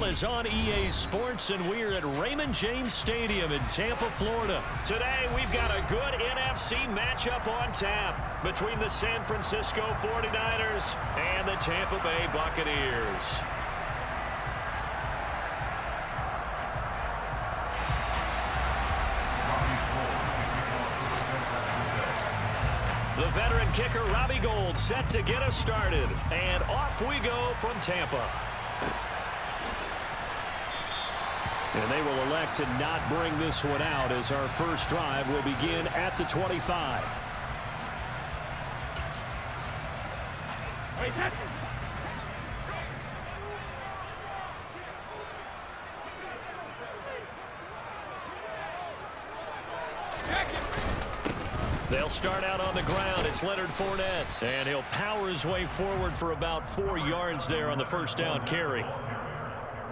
NFL is on EA Sports, and we're at Raymond James Stadium in Tampa, Florida. Today, we've got a good NFC matchup on tap between the San Francisco 49ers and the Tampa Bay Buccaneers. The veteran kicker, Robbie Gould, set to get us started. And off we go from Tampa. And they will elect to not bring this one out as our first drive will begin at the 25. They'll start out on the ground. It's Leonard Fournette. And he'll power his way forward for about 4 yards there on the first down carry.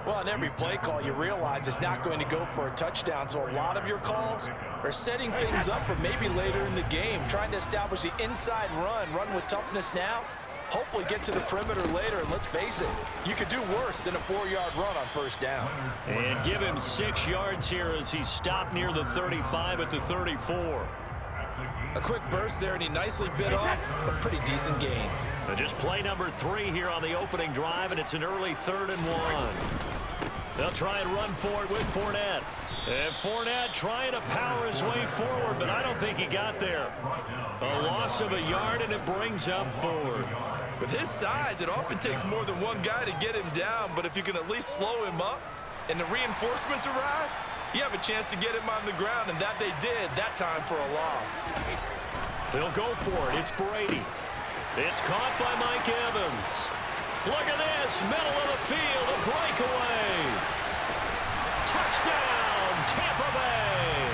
Well, on every play call, you realize it's not going to go for a touchdown. So a lot of your calls are setting things up for maybe later in the game, trying to establish the inside run with toughness now, hopefully get to the perimeter later. And let's face it, you could do worse than a 4-yard run on first down. And give him 6 yards here as he stopped near the 35 at the 34. A quick burst there, and he nicely bit off a pretty decent gain. And just play number 3 here on the opening drive, and it's an early 3rd and 1. They'll try and run for it with Fournette. And Fournette trying to power his way forward, but I don't think he got there. A loss of a yard, and it brings up 4th. With his size, it often takes more than one guy to get him down, but if you can at least slow him up and the reinforcements arrive, you have a chance to get him on the ground, and that they did that time for a loss. They'll go for it. It's Brady. It's caught by Mike Evans. Look at this. Middle of the field. A breakaway. Touchdown, Tampa Bay.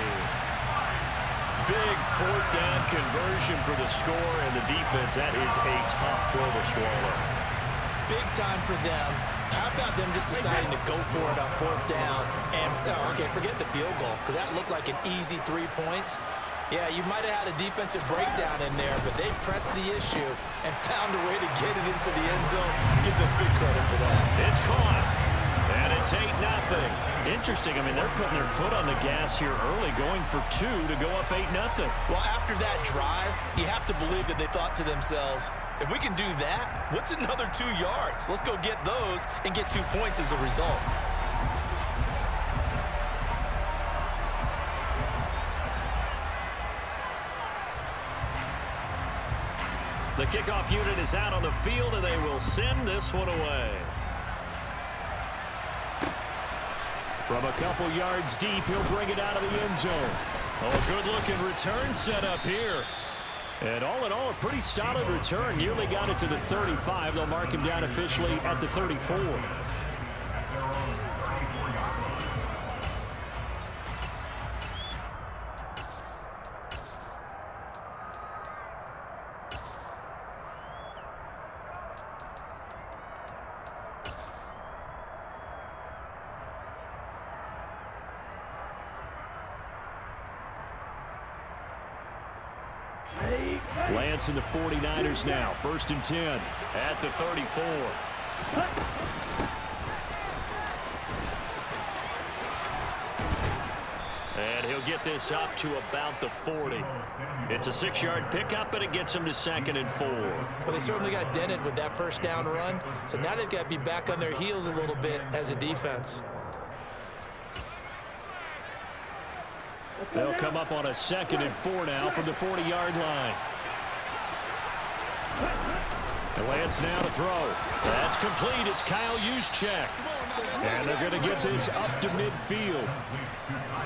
Big 4th down conversion for the score, and the defense, that is a tough pill to swallow. Big time for them. How about them just deciding to go for it on 4th down? And, okay, forget the field goal, because that looked like an easy 3 points. Yeah, you might have had a defensive breakdown in there, but they pressed the issue and found a way to get it into the end zone. Give them big credit for that. It's caught, and it's 8-0. Interesting. I mean, they're putting their foot on the gas here early, going for 2 to go up 8-0. Well, after that drive, you have to believe that they thought to themselves, if we can do that, what's another 2 yards? Let's go get those and get 2 points as a result. The kickoff unit is out on the field, and they will send this one away. From a couple yards deep, he'll bring it out of the end zone. Oh, good-looking return set up here. And all in all, a pretty solid return. Nearly got it to the 35. They'll mark him down officially at the 34. Lance and the 49ers now. 1st and 10 at the 34. And he'll get this up to about the 40. It's a 6-yard pickup, but it gets him to 2nd and 4. Well, they certainly got dented with that first down run. So now they've got to be back on their heels a little bit as a defense. They'll come up on a 2nd and 4 now from the 40-yard line. And Lance now to throw. That's complete. It's Kyle Juszczyk. And they're going to get this up to midfield.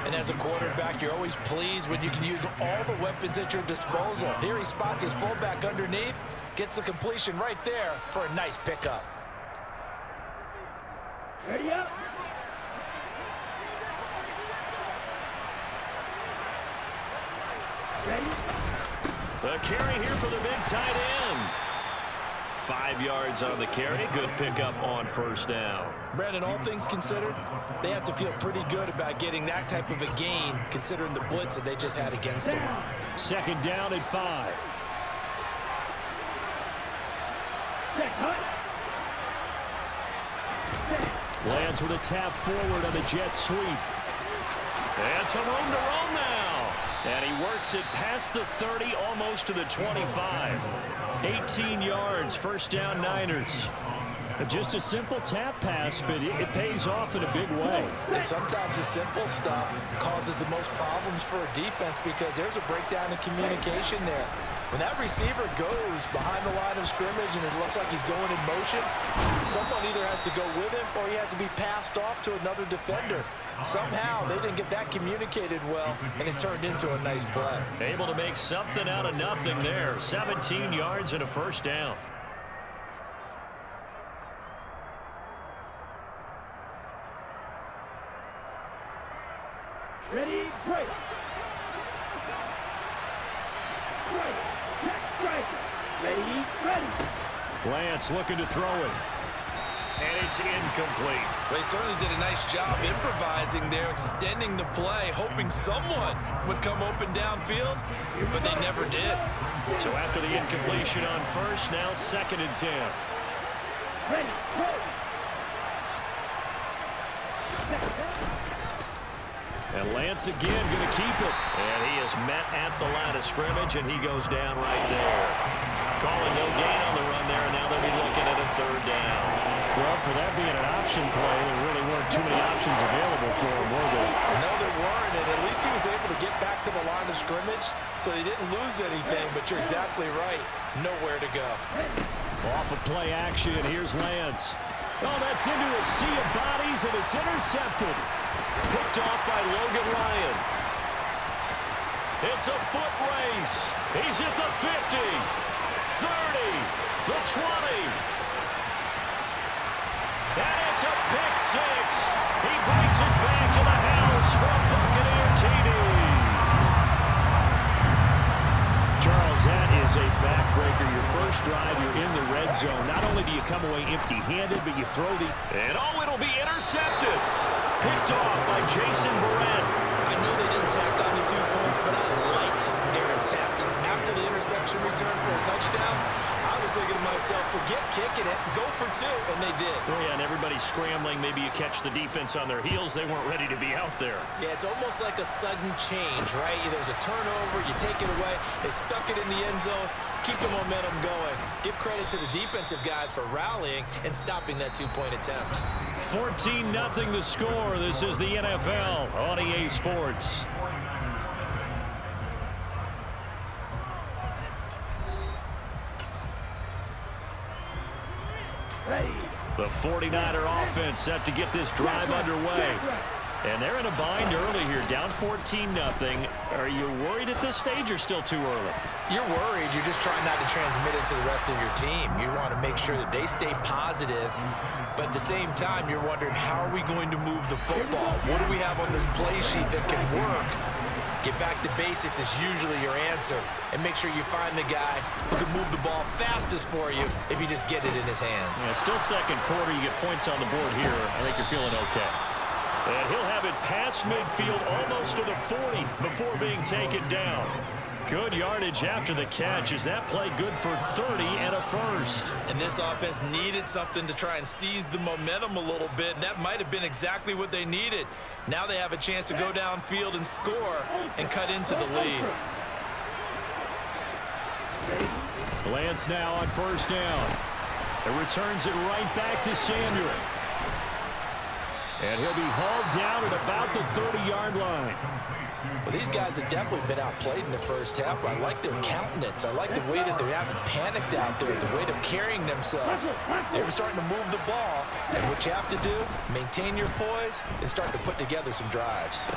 And as a quarterback, you're always pleased when you can use all the weapons at your disposal. Here he spots his fullback underneath, gets the completion right there for a nice pickup. Ready up. Ready. The carry here for the big tight end. 5 yards on the carry. Good pickup on first down. Brandon, all things considered, they have to feel pretty good about getting that type of a gain, considering the blitz that they just had against them. 2nd down and 5. Lands with a tap forward on the jet sweep. And some room to roam now. And he works it past the 30, almost to the 25. 18 yards, first down Niners. Just a simple tap pass, but it pays off in a big way. And sometimes the simple stuff causes the most problems for a defense because there's a breakdown in communication there. When that receiver goes behind the line of scrimmage and it looks like he's going in motion, someone either has to go with him or he has to be passed off to another defender. Somehow they didn't get that communicated well, and it turned into a nice play. Able to make something out of nothing there. 17 yards and a first down. Ready, break. Ready, ready. Lance looking to throw it. And it's incomplete. They certainly did a nice job improvising there, extending the play, hoping someone would come open downfield, but they never did. So after the incompletion on first, now 2nd and 10. Ready, go. And Lance again going to keep it. And he is met at the line of scrimmage, and he goes down right there. Calling no gain on the run there, and now they'll be looking at a 3rd down. Well, for that being an option play, there really weren't too many options available for him, were there? No, there weren't, and at least he was able to get back to the line of scrimmage, so he didn't lose anything, but you're exactly right. Nowhere to go. Off of play action, here's Lance. Oh, that's into a sea of bodies, and it's intercepted. Picked off by Logan Ryan. It's a foot race. He's at the 50, 30, the 20. And it's a pick six. He brings it back to the house from Buccaneer TD. Charles, that is a backbreaker. Your first drive, you're in the red zone. Not only do you come away empty-handed, but you throw the... And oh, it'll be intercepted. Picked off by Jason Verrett. I know they didn't tack on the 2 points, but I liked their attempt. After the interception return for a touchdown, I was thinking to myself, forget kicking it, go for 2, and they did. Oh, yeah, and everybody's scrambling. Maybe you catch the defense on their heels. They weren't ready to be out there. Yeah, it's almost like a sudden change, right? There's a turnover, you take it away, they stuck it in the end zone, keep the momentum going. Give credit to the defensive guys for rallying and stopping that 2-point attempt. 14-0 the score. This is the NFL on EA Sports. Ready. The 49er offense set to get this drive underway. And they're in a bind early here, down 14-0. Are you worried at this stage or still too early? You're worried. You're just trying not to transmit it to the rest of your team. You want to make sure that they stay positive, but at the same time, you're wondering, how are we going to move the football? What do we have on this play sheet that can work? Get back to basics is usually your answer, and make sure you find the guy who can move the ball fastest for you if you just get it in his hands. Yeah, still second quarter. You get points on the board here. I think you're feeling okay. And he'll have it past midfield, almost to the 40 before being taken down. Good yardage after the catch. Is that play good for 30 and a first? And this offense needed something to try and seize the momentum a little bit, and that might have been exactly what they needed. Now they have a chance to go downfield and score and cut into the lead. Lance now on first down. It returns it right back to Samuel. And he'll be hauled down at about the 30-yard line. Well, these guys have definitely been outplayed in the first half. I like their countenance. I like the way that they haven't panicked out there, the way they're carrying themselves. They were starting to move the ball, and what you have to do, maintain your poise and start to put together some drives.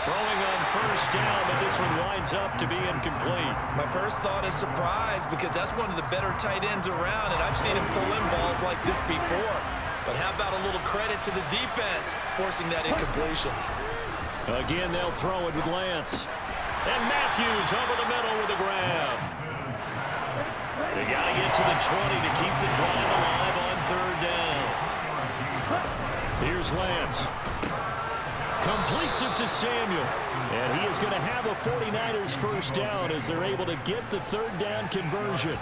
Throwing on first down, but this one winds up to be incomplete. My first thought is surprise, because that's one of the better tight ends around, and I've seen him pull in balls like this before. But how about a little credit to the defense forcing that incompletion? Again, they'll throw it with Lance. And Matthews over the middle with a grab. They got to get to the 20 to keep the drive alive on third down. Here's Lance. Completes it to Samuel. And he is going to have a 49ers first down as they're able to get the third down conversion.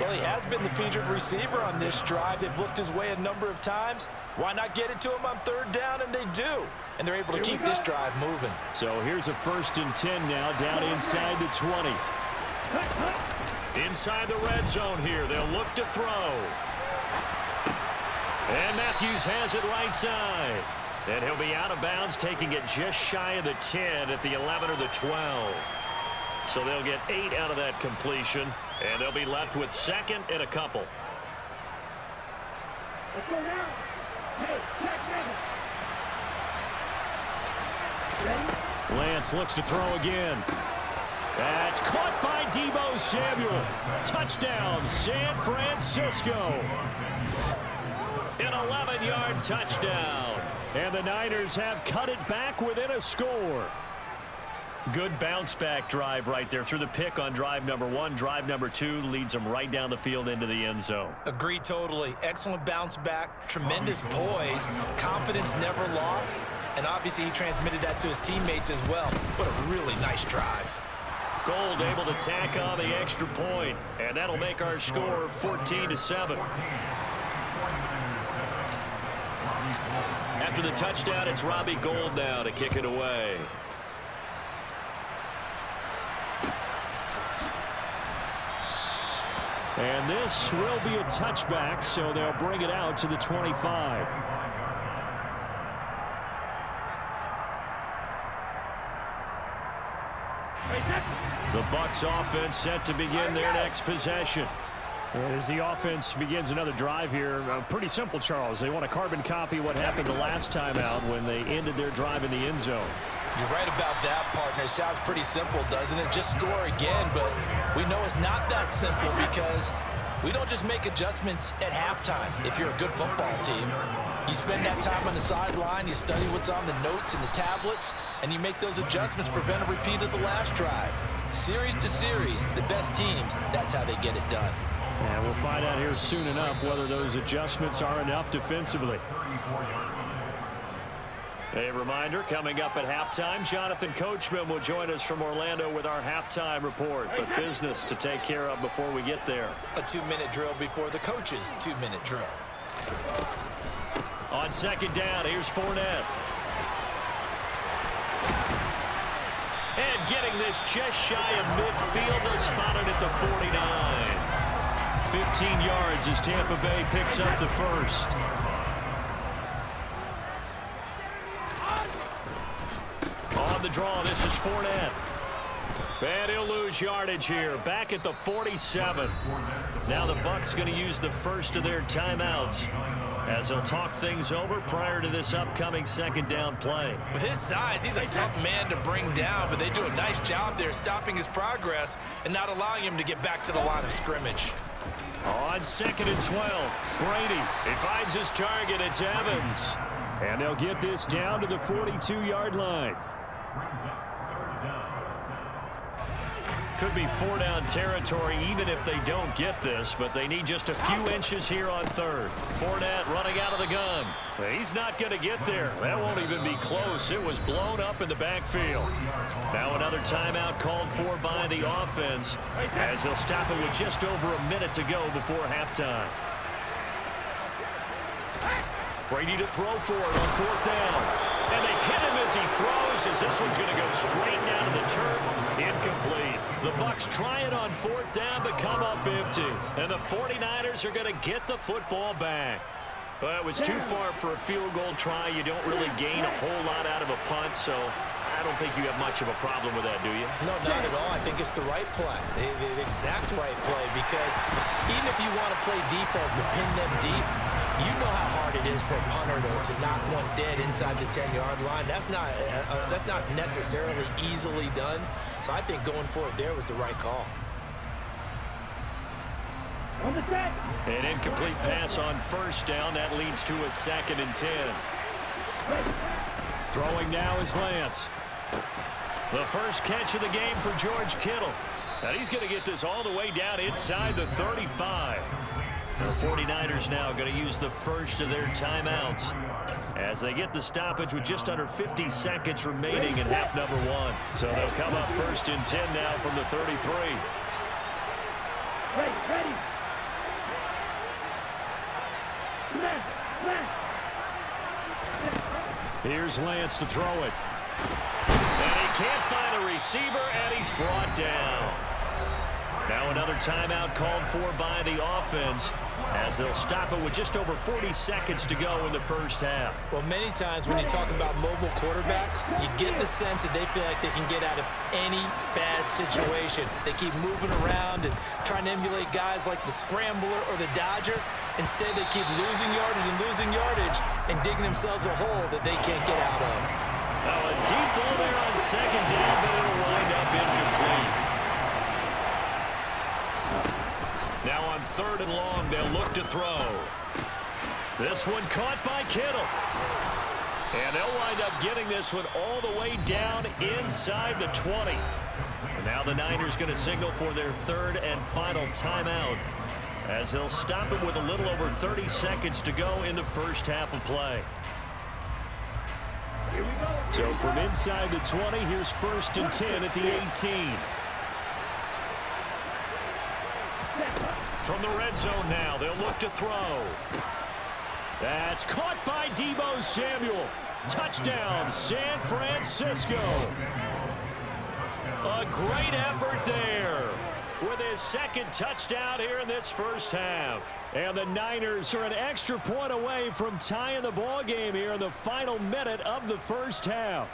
Well, he has been the featured receiver on this drive. They've looked his way a number of times. Why not get it to him on third down? And they do. And they're able to keep this drive moving. So here's a 1st and 10 now, down inside the 20. Inside the red zone here. They'll look to throw. And Matthews has it right side. And he'll be out of bounds, taking it just shy of the 10 at the 11 or the 12. So they'll get 8 out of that completion, and they'll be left with 2nd and a couple. Let's go now. Hey, check ready. Lance looks to throw again. That's caught by Deebo Samuel. Touchdown, San Francisco. An 11-yard touchdown. And the Niners have cut it back within a score. Good bounce-back drive right there through the pick on drive number 1. Drive number 2 leads them right down the field into the end zone. Agree totally. Excellent bounce back, tremendous poise, confidence never lost, and obviously he transmitted that to his teammates as well. What a really nice drive. Gold able to tack on the extra point, and that'll make our score 14-7. After the touchdown, it's Robbie Gould now to kick it away. And this will be a touchback, so they'll bring it out to the 25. The Bucs offense set to begin their next possession. And as the offense begins another drive here, pretty simple, Charles. They want to carbon copy what happened the last time out when they ended their drive in the end zone. You're right about that, partner. It sounds pretty simple, doesn't it? Just score again, but we know it's not that simple because we don't just make adjustments at halftime. If you're a good football team, you spend that time on the sideline, you study what's on the notes and the tablets, and you make those adjustments, prevent a repeat of the last drive. Series to series, the best teams, that's how they get it done. And we'll find out here soon enough whether those adjustments are enough defensively. A reminder, coming up at halftime, Jonathan Coachman will join us from Orlando with our halftime report. But business to take care of before we get there. A 2-minute drill before the coach's 2-minute drill. On 2nd down, here's Fournette. And getting this just shy of midfield, spotted at the 49. 15 yards as Tampa Bay picks up the first. On the draw, this is Fournette. And he'll lose yardage here. Back at the 47. Now the Bucs going to use the first of their timeouts as they'll talk things over prior to this upcoming 2nd down play. With his size, he's a tough man to bring down, but they do a nice job there stopping his progress and not allowing him to get back to the line of scrimmage. On 2nd and 12, Brady. He finds his target. It's Evans. And they'll get this down to the 42-yard line. Could be 4-down territory even if they don't get this, but they need just a few inches here on 3rd. Fournette running out of the gun. He's not going to get there. That won't even be close. It was blown up in the backfield. Now another timeout called for by the offense as they'll stop it with just over a minute to go before halftime. Brady to throw for it on 4th down. And they hit him as he throws, as this one's going to go straight down to the turf. Incomplete. The Bucs try it on 4th down, but come up empty. And the 49ers are going to get the football back. Well, it was too far for a field goal try. You don't really gain a whole lot out of a punt, so I don't think you have much of a problem with that, do you? No, not at all. I think it's the right play, the exact right play, because even if you want to play defense and pin them deep, you know how hard it is for a punter to knock one dead inside the 10-yard line. That's not necessarily easily done. So I think going for it there was the right call. On the set. An incomplete pass on 1st down. That leads to a 2nd and 10. Throwing now is Lance. The first catch of the game for George Kittle. And he's going to get this all the way down inside the 35. The 49ers now going to use the first of their timeouts as they get the stoppage with just under 50 seconds remaining in half number 1. So they'll come up 1st and 10 now from the 33. Ready, ready. Here's Lance to throw it. And he can't find a receiver, and he's brought down. Now another timeout called for by the offense as they'll stop it with just over 40 seconds to go in the first half. Well, many times when you talk about mobile quarterbacks, you get the sense that they feel like they can get out of any bad situation. They keep moving around and trying to emulate guys like the Scrambler or the Dodger. Instead, they keep losing yardage and digging themselves a hole that they can't get out of. Now a deep ball there on second down, but it'll wind up incomplete. Now on third and long, they'll look to throw. This one caught by Kittle. And they'll wind up getting this one all the way down inside the 20. And now the Niners going to signal for their third and final timeout as they'll stop it with a little over 30 seconds to go in the first half of play. So from inside the 20, here's 1st and 10 at the 18. From the red zone now, they'll look to throw. That's caught by Deebo Samuel. Touchdown, San Francisco. A great effort there with his second touchdown here in this first half. And the Niners are an extra point away from tying the ball game here in the final minute of the first half.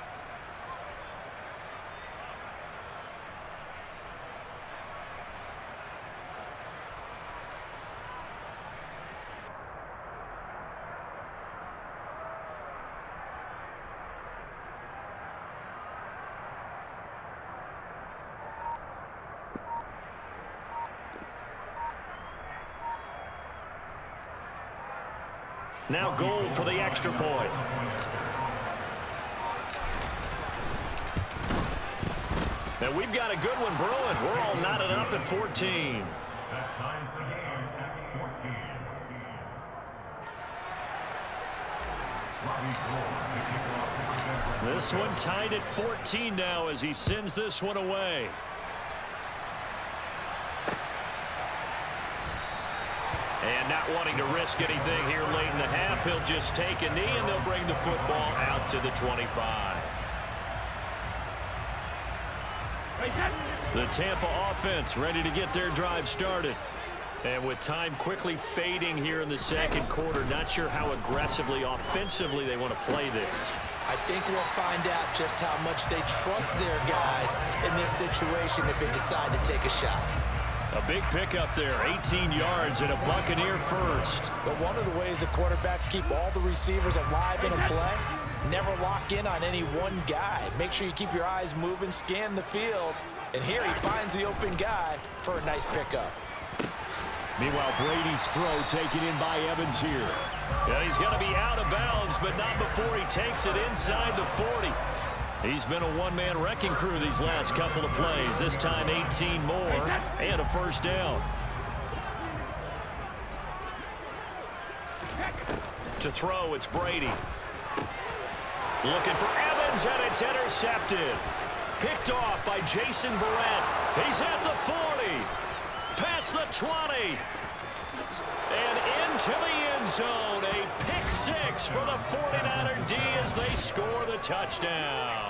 Now Gold for the extra point. And we've got a good one brewing. We're all knotted up at 14. This one tied at 14 now as he sends this one away. And not wanting to risk anything here late in the half, he'll just take a knee and they'll bring the football out to the 25. The Tampa offense ready to get their drive started. And with time quickly fading here in the second quarter, not sure how aggressively, offensively they want to play this. I think we'll find out just how much they trust their guys in this situation if they decide to take a shot. A big pickup there, 18 yards and a Buccaneer first. But one of the ways the quarterbacks keep all the receivers alive in a play, never lock in on any one guy. Make sure you keep your eyes moving, scan the field. And here he finds the open guy for a nice pickup. Meanwhile, Brady's throw taken in by Evans here. Yeah, he's going to be out of bounds, but not before he takes it inside the 40. He's been a one-man wrecking crew these last couple of plays. This time 18 more and a first down. To throw, it's Brady. Looking for Evans, and it's intercepted. Picked off by Jason Verrett. He's at the 40. Past the 20. And into the end zone. A pick six for the 49er D as they score the touchdown.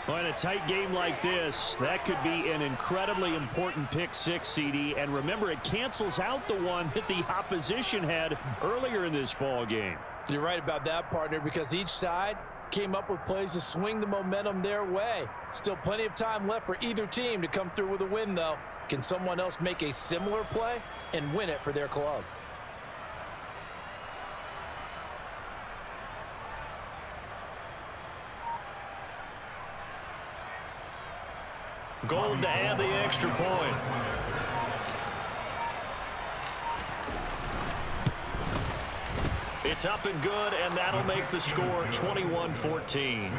Well, in a tight game like this, that could be an incredibly important pick six, CD. And remember, it cancels out the one that the opposition had earlier in this ball game. You're right about that, partner, because each side came up with plays to swing the momentum their way. Still plenty of time left for either team to come through with a win, though. Can someone else make a similar play and win it for their club? Gold to add the extra point. It's up and good, and that'll make the score 21-14.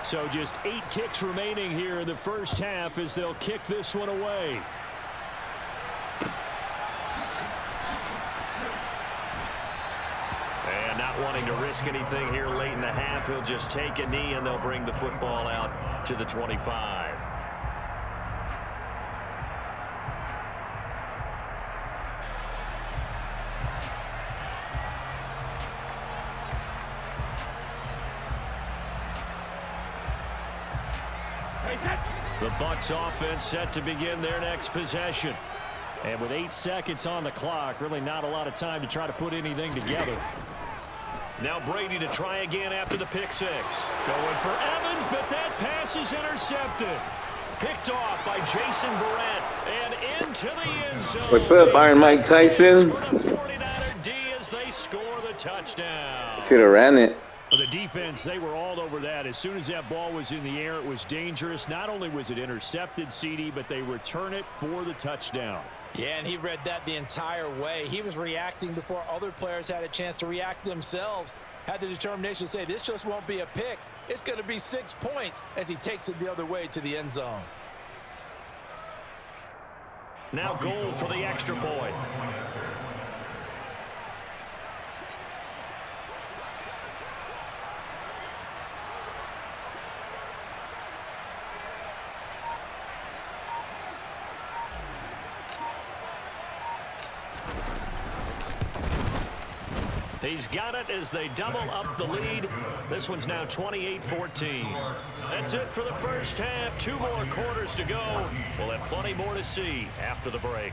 So just 8 ticks remaining here in the first half as they'll kick this one away. And not wanting to risk risk anything here late in the half. He'll just take a knee, and they'll bring the football out to the 25. The Bucs offense set to begin their next possession. And with 8 seconds on the clock, really not a lot of time to try to put anything together. Now Brady to try again after the pick six. Going for Evans, but that pass is intercepted. Picked off by Jason Verrett and into the end zone. What's up, Iron Mike Tyson? For the 49er D as they score the touchdown. Should have ran it. For the defense, they were all over that. As soon as that ball was in the air, it was dangerous. Not only was it intercepted, CD, but they return it for the touchdown. Yeah, and he read that the entire way. He was reacting before other players had a chance to react themselves. Had the determination to say, this just won't be a pick. It's going to be 6 points as he takes it the other way to the end zone. Now Gold for the extra point. He's got it as they double up the lead. This one's now 28-14. That's it for the first half. 2 more quarters to go. We'll have plenty more to see after the break.